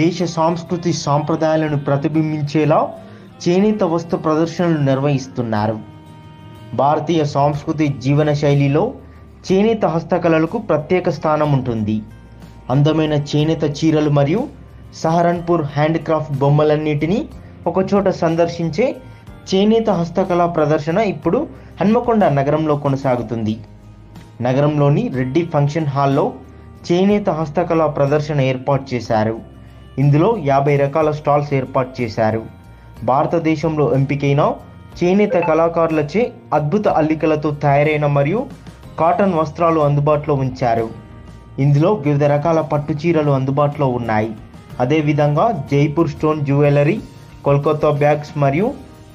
దేశ సంస్కృతి సాంప్రదాయాలను ప్రతిబింబించేలా చేనేత వస్త్ర ప్రదర్శనలు నిర్వహిస్తున్నారు. భారతీయ సంస్కృతి జీవన శైలిలో చేనేత హస్తకళలకు ప్రత్యేక స్థానం ఉంటుంది. అందమైన చేనేత చీరలు మరియు సహరన్పూర్ హ్యాండ్క్రాఫ్ట్ బొమ్మలన్నిటినీ ఒకచోట సందర్శించే చేనేత హస్తకళా ప్రదర్శన ఇప్పుడు హన్మకొండ నగరంలో కొనసాగుతుంది. నగరంలోని రెడ్డి ఫంక్షన్ హాల్లో చేనేత హస్తకళా ప్రదర్శన ఏర్పాటు చేశారు. ఇందులో 50 రకాల స్టాల్స్ ఏర్పాటు చేశారు. భారతదేశంలో ఎంపికైన చేనేత కళాకారులచే అద్భుత అల్లికలతో తయారైన మరియు కాటన్ వస్త్రాలు అందుబాటులో ఉంచారు. ఇందులో వివిధ రకాల పట్టు చీరలు అందుబాటులో ఉన్నాయి. అదేవిధంగా Jaipur stone jewellery, Kolkata bags మరియు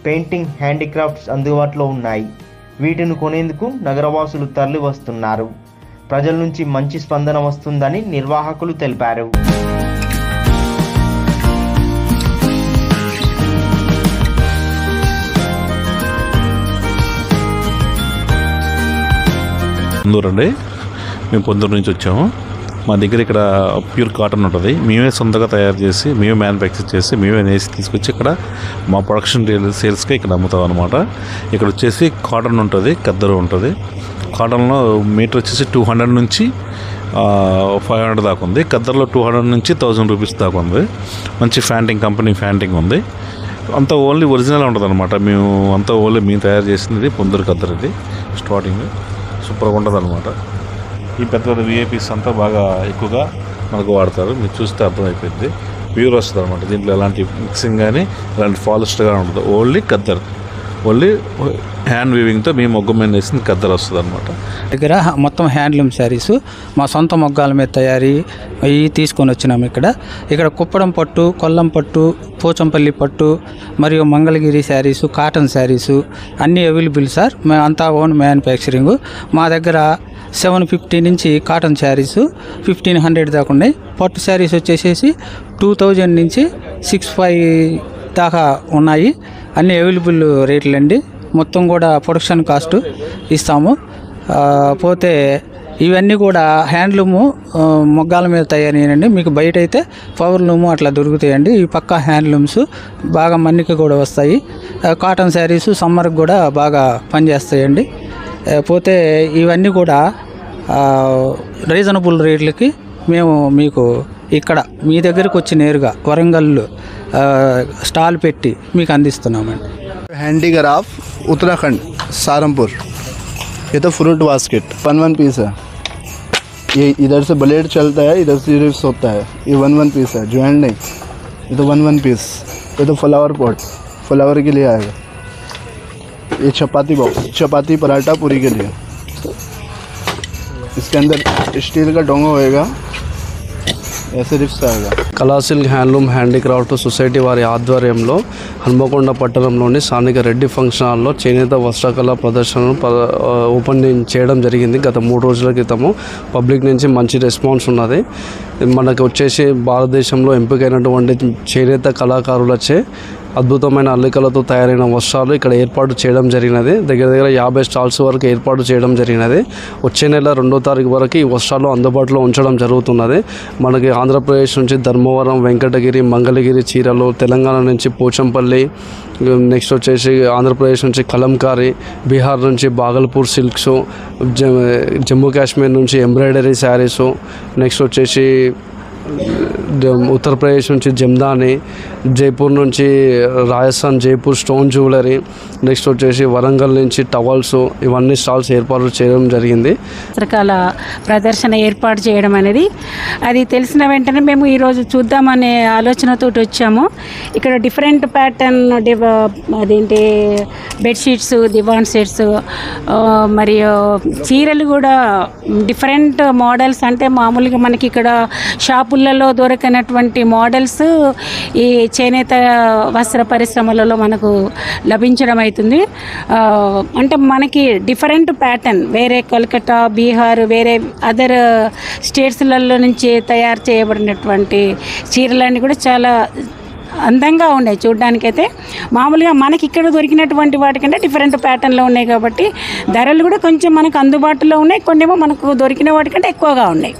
పెయింటింగ్ హ్యాండీక్రాఫ్ట్స్ అందుబాటులో ఉన్నాయి. వీటిని కొనేందుకు నగరవాసులు తరలి వస్తున్నారు. ప్రజల నుంచి మంచి స్పందన వస్తుందని నిర్వాహకులు తెలిపారు. పొందూరండి, మేము పొందూరు నుంచి వచ్చాము. మా దగ్గర ఇక్కడ ప్యూర్ కాటన్ ఉంటుంది. మేమే సొంతంగా తయారు చేసి, మేమే మ్యానుఫ్యాక్చర్ చేసి, మేమే నేసి తీసుకొచ్చి ఇక్కడ మా ప్రొడక్షన్ సేల్స్గా ఇక్కడ అమ్ముతాం అనమాట. ఇక్కడ వచ్చేసి కాటన్ ఉంటుంది, ఖద్దరు ఉంటుంది. కాటన్లో మీటర్ వచ్చేసి 200 నుంచి 500 దాకా ఉంది. ఖద్దరులో 200 నుంచి 1000 రూపీస్ దాకా ఉంది. మంచి ఫ్యాంటింగ్ కంపెనీ ఫ్యాంటింగ్ ఉంది. అంతా ఓన్లీ ఒరిజినల్ ఉంటుంది అనమాట. మేము అంతా ఓన్లీ మేము తయారు చేసింది పొందూరు ఖద్దరు. ఇది స్టార్టింగ్ సూపర్గా ఉంటుంది అనమాట. ఈ పెద్ద పెద్ద విఐపీస్ అంతా బాగా ఎక్కువగా మనకు వాడతారు. మీరు చూస్తే అర్థమైపోయింది. ప్యూర్ వస్తుంది అనమాట. దీంట్లో ఎలాంటి మిక్సింగ్ కానీ ఎలాంటి పాలిస్టర్ కానీ ఉంటుంది. ఓన్లీ ఖద్దరు, ఓన్లీ హ్యాండ్ వీవింగ్తో మేము మొగ్గ మీద వేసింది ఖద్దరు వస్తుంది అనమాట. దగ్గర మొత్తం హ్యాండ్లూమ్ శారీస్ మా సొంత మొగ్గాల మీద తయారీ అవి తీసుకొని వచ్చినాము. ఇక్కడ కుప్పడం పట్టు, కొల్లం పట్టు, పోచంపల్లి పట్టు మరియు మంగళగిరి శారీస్, కాటన్ శారీసు అన్నీ అవైలబుల్ సార్. మేము అంతా ఓన్ మ్యానుఫ్యాక్చరింగ్. మా దగ్గర 750 నుంచి కాటన్ శారీస్ 1500 దాకా ఉన్నాయి. పట్టు శారీస్ వచ్చేసేసి 2000 నుంచి 65 దాకా ఉన్నాయి. అన్నీ అవైలబుల్ రేట్లు అండి. మొత్తం కూడా ప్రొడక్షన్ కాస్ట్ ఇస్తాము. పోతే ఇవన్నీ కూడా హ్యాండ్లూము మొగ్గాల మీద తయారైనండి. మీకు బయట అయితే పవర్ లూము అట్లా దొరుకుతాయండి. ఈ పక్కా హ్యాండ్లూమ్స్ బాగా మన్నిక కూడా వస్తాయి. కాటన్ శారీస్ సమ్మర్కి కూడా బాగా పనిచేస్తాయండి. పోతే ఇవన్నీ కూడా రీజనబుల్ రేట్లకి మేము మీకు ఇక్కడ మీ దగ్గరకు వచ్చి నేరుగా వరంగల్ స్టాల్ పెట్టి మీకు అందిస్తున్నామండి. हैंडीक्राफ्ट उत्तराखंड सहारनपुर। ये तो फ्रूट बास्केट 1 पीस है। ये इधर से ब्लेड चलता है, इधर से रिप्स होता है। ये 1 पीस है, जॉइंट नहीं। ये तो 1 पीस। ये तो फ्लावर पॉट, फ्लावर के लिए आएगा। ये चपाती बॉक्स, चपाती पराठा पूरी के लिए। इसके अंदर स्टील का डोंगा होएगा, ऐसे रिप्स आएगा। కళాసిల్క్ హ్యాండ్లూమ్ హ్యాండీక్రాఫ్ట్ సొసైటీ వారి ఆధ్వర్యంలో హన్మకొండ పట్టణంలోని స్థానిక రెడ్డి ఫంక్షన్ హాల్లో చేనేత వస్త్రకళ ప్రదర్శనను ఓపెన్ చేయడం జరిగింది. గత 3 రోజుల క్రితము పబ్లిక్ నుంచి మంచి రెస్పాన్స్ ఉన్నది. మనకు వచ్చేసి భారతదేశంలో ఎంపికైనటువంటి చేనేత కళాకారులచే అద్భుతమైన అల్లికలతో తయారైన వస్త్రాలు ఇక్కడ ఏర్పాటు చేయడం జరిగినది. దగ్గర 50 స్టాల్స్ వరకు ఏర్పాటు చేయడం జరిగినది. వచ్చే నెల 2వ తారీఖు వరకు ఈ వస్త్రాలు అందుబాటులో ఉంచడం జరుగుతున్నది. మనకి ఆంధ్రప్రదేశ్ నుంచి ధర్మవరం, వెంకటగిరి, మంగళగిరి చీరలు, తెలంగాణ నుంచి పోచంపల్లి, నెక్స్ట్ వచ్చేసి ఆంధ్రప్రదేశ్ నుంచి కలంకారీ, బీహార్ నుంచి బాగల్పూర్ సిల్క్స్, జమ్మూ కాశ్మీర్ నుంచి ఎంబ్రాయిడరీ శారీసు, నెక్స్ట్ వచ్చేసి ఉత్తరప్రదేశ్ నుంచి జమ్దాని, జైపూర్ నుంచి Rajasthan Jaipur stone jewellery, next వచ్చేసి వరంగల్ నుంచి టవల్స్, ఇవన్నీ స్టాల్స్ ఏర్పాటు చేయడం జరిగింది. రకాల ప్రదర్శన ఏర్పాటు చేయడం అనేది అది తెలిసిన వెంటనే మేము ఈరోజు చూద్దామనే ఆలోచనతో వచ్చాము. ఇక్కడ డిఫరెంట్ ప్యాటర్న్ అదేంటి బెడ్షీట్స్, దివాన్ సెట్స్ మరియు చీరలు కూడా డిఫరెంట్ మోడల్స్. అంటే మామూలుగా మనకి ఇక్కడ షాపులలో దొరకనటువంటి మోడల్స్ ఈ చేనేత వస్త్ర పరిశ్రమలలో మనకు లభించడం అవుతుంది. అంటే మనకి డిఫరెంట్ ప్యాటర్న్ వేరే కోల్కతా, బీహార్, వేరే అదర్ స్టేట్స్లలో నుంచి తయారు చేయబడినటువంటి చీరలన్నీ కూడా చాలా అందంగా ఉన్నాయి చూడడానికైతే. మామూలుగా మనకి ఇక్కడ దొరికినటువంటి వాటికంటే డిఫరెంట్ ప్యాటర్న్లో ఉన్నాయి కాబట్టి ధరలు కూడా కొంచెం మనకు అందుబాటులో ఉన్నాయి. కొన్నేమో మనకు దొరికిన వాటికంటే ఎక్కువగా ఉన్నాయి.